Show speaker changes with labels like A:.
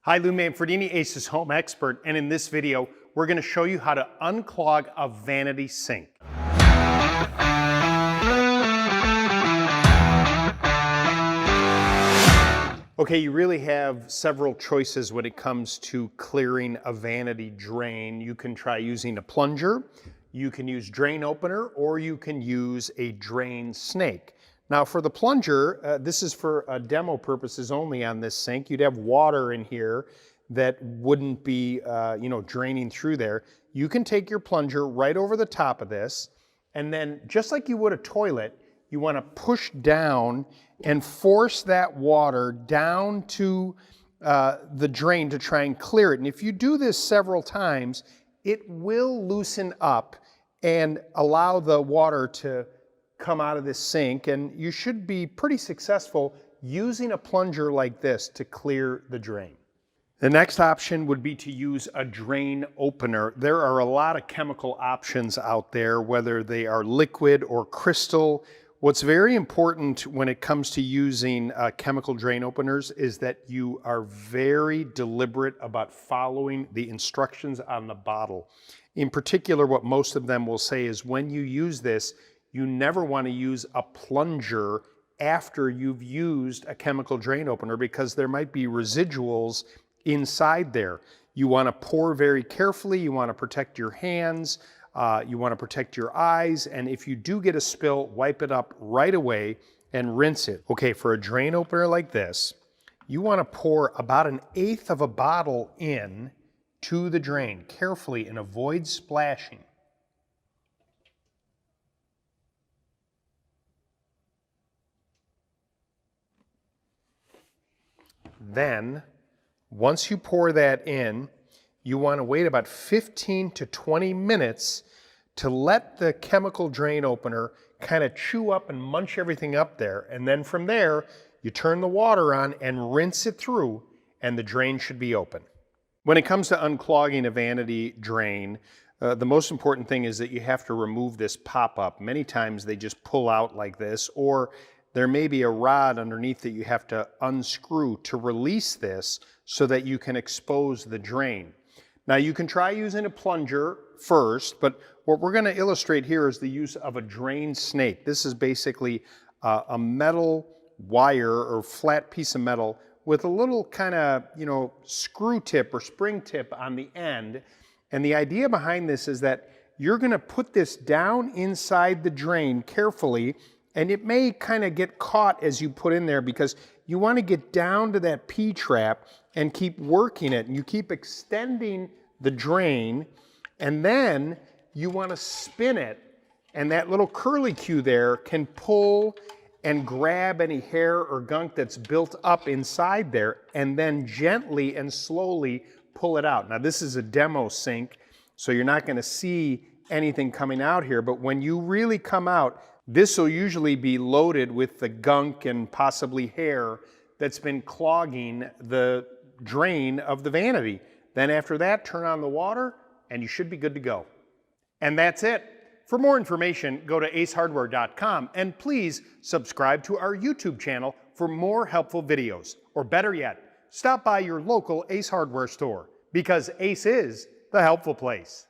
A: Hi, Lou Manfredini, Ace's home expert, and in this video, we're going to show you how to unclog a vanity sink. Okay, you really have several choices when it comes to clearing a vanity drain. You can try using a plunger, you can use drain opener, or you can use a drain snake. Now for the plunger, this is for demo purposes only on this sink. You'd have water in here that wouldn't be draining through there. You can take your plunger right over the top of this, and then just like you would a toilet, you want to push down and force that water down to the drain to try and clear it. And if you do this several times, it will loosen up and allow the water to come out of this sink, and you should be pretty successful using a plunger like this to clear the drain. The next option would be to use a drain opener. There are a lot of chemical options out there, whether they are liquid or crystal. What's very important when it comes to using chemical drain openers is that you are very deliberate about following the instructions on the bottle. In particular, what most of them will say is when you use this, you never want to use a plunger after you've used a chemical drain opener because there might be residuals inside there. You want to pour very carefully, you want to protect your hands, you want to protect your eyes, and if you do get a spill, wipe it up right away and rinse it. Okay, for a drain opener like this, you want to pour about 1/8 of a bottle in to the drain carefully and avoid splashing. Then, once you pour that in, you want to wait about 15 to 20 minutes to let the chemical drain opener kind of chew up and munch everything up there. And then from there, you turn the water on and rinse it through, and the drain should be open. When it comes to unclogging a vanity drain, the most important thing is that you have to remove this pop-up. Many times they just pull out like this, or there may be a rod underneath that you have to unscrew to release this so that you can expose the drain. Now you can try using a plunger first, but what we're going to illustrate here is the use of a drain snake. This is basically a metal wire or flat piece of metal with a little kind of, screw tip or spring tip on the end. And the idea behind this is that you're going to put this down inside the drain carefully, and it may kind of get caught as you put in there because you want to get down to that P-trap and keep working it. And you keep extending the drain, and then you want to spin it. And that little curly cue there can pull and grab any hair or gunk that's built up inside there, and then gently and slowly pull it out. Now this is a demo sink, so you're not going to see anything coming out here, but when you really come out, this will usually be loaded with the gunk and possibly hair that's been clogging the drain of the vanity. Then after that, turn on the water and you should be good to go. And that's it. For more information, go to acehardware.com and please subscribe to our YouTube channel for more helpful videos. Or better yet, stop by your local Ace Hardware store because Ace is the helpful place.